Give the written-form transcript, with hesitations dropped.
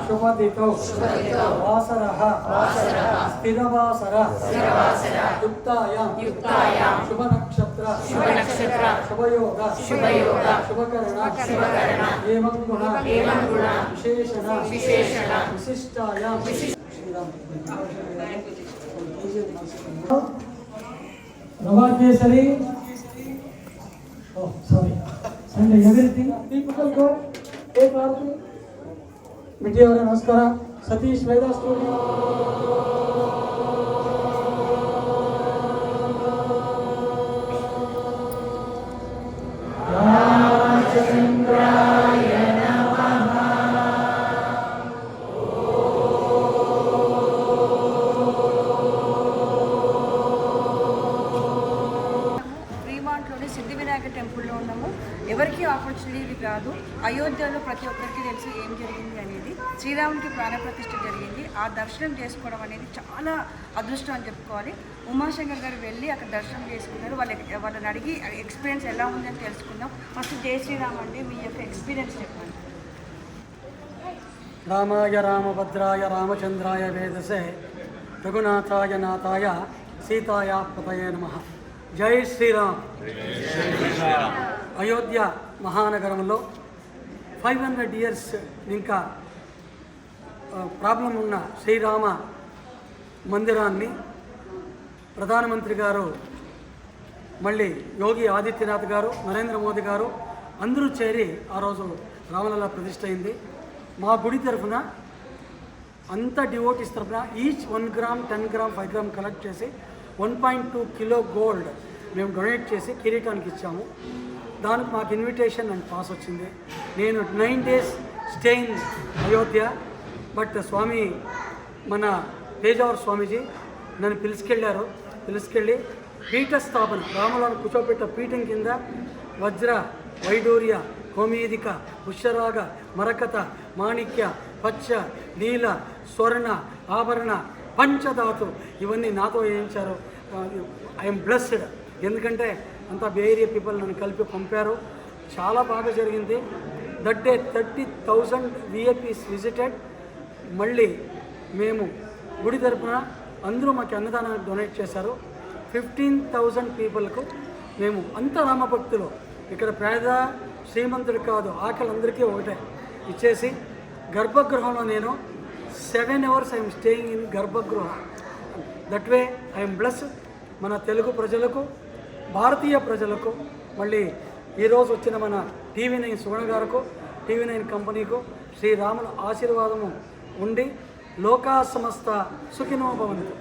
शुभदितो वासरः स्थिरवासर युक्तायां शुभनक्षत्र शुभयोग शुभकरण एवं गुण विशेषण विशिष्टायां Ravakesari. Oh, sorry. And everything. People go. Take Arti. Media और नमस्कार. सतीश वेदा स्टूडियो. సిద్ధివినాయక టెంపుల్లో ఉన్నాము. ఎవరికి ఆపర్చునిటీ కాదు. అయోధ్యలో ప్రతి ఒక్కరికి తెలిసి ఏం జరిగింది అనేది, శ్రీరామునికి ప్రాణప్రతిష్ఠ జరిగింది. ఆ దర్శనం చేసుకోవడం అనేది చాలా అదృష్టం అని చెప్పుకోవాలి. ఉమాశంకర్ గారు వెళ్ళి అక్కడ దర్శనం చేసుకున్నారు. వాళ్ళని అడిగి ఎక్స్పీరియన్స్ ఎలా ఉందని తెలుసుకుందాం. ఫస్ట్ జై శ్రీరామ్ అండి, మీ యొక్క ఎక్స్పీరియన్స్ చెప్పండి. రామాయ రామభద్రాయ రామచంద్రాయ వేదసే రఘునాథాయ నాథాయ సీతాయ పతయే నమః. జై శ్రీరామ్. అయోధ్య మహానగరంలో 500 years ఇంకా ప్రాబ్లం ఉన్న శ్రీరామ మందిరాన్ని ప్రధానమంత్రి గారు, మళ్ళీ యోగి ఆదిత్యనాథ్ గారు, నరేంద్ర మోదీ గారు అందరూ చేరి ఆ రోజు రామలల్ల ప్రతిష్ఠ అయింది. మా గుడి తరఫున అంత డివోటీస్ తరఫున each 1 gram 10 gram 5 gram collect చేసి 1.2 kilo గోల్డ్ మేము డొనేట్ చేసి కిరీటానికి ఇచ్చాము. దానికి మాకు ఇన్విటేషన్ అండ్ పాస్ వచ్చింది. నేను 9 days stay in Ayodhya. But Swami మన తేజావర్ స్వామీజీ నన్ను పిలుచుకెళ్ళి పీఠ స్థాపన, రాములను కూర్చోబెట్ట పీఠం కింద వజ్ర వైడూర్య హోమీదిక పుష్యరాగ మరకత మాణిక్య పచ్చ నీల స్వర్ణ ఆభరణ పంచధాతు ఇవన్నీ నాతో వేయించారు. I'm blessed. ఎందుకంటే అంతా బే ఏరియా పీపుల్ నన్ను కలిపి పంపారు. చాలా బాగా జరిగింది. That day 30,000 VIPs visited. మళ్ళీ మేము గుడి తరపున అందరూ మాకు అన్నదానానికి డొనేట్ చేశారు. 15,000 పీపుల్కు మేము అంత రామభక్తులు, ఇక్కడ పేద శ్రీమంతుడు కాదు, ఆకలందరికీ ఒకటే ఇచ్చేసి గర్భగృహంలో నేను 7 hours I'm staying in garbhagriha. That way I'm bless. మన తెలుగు ప్రజలకు, భారతీయ ప్రజలకు, మళ్ళీ ఈరోజు వచ్చిన మన TV9 సువర్ణ గారుకు, TV9 కంపెనీకు శ్రీరాముల ఆశీర్వాదము ఉండి లోకా సమస్త సుఖినో భవంతు.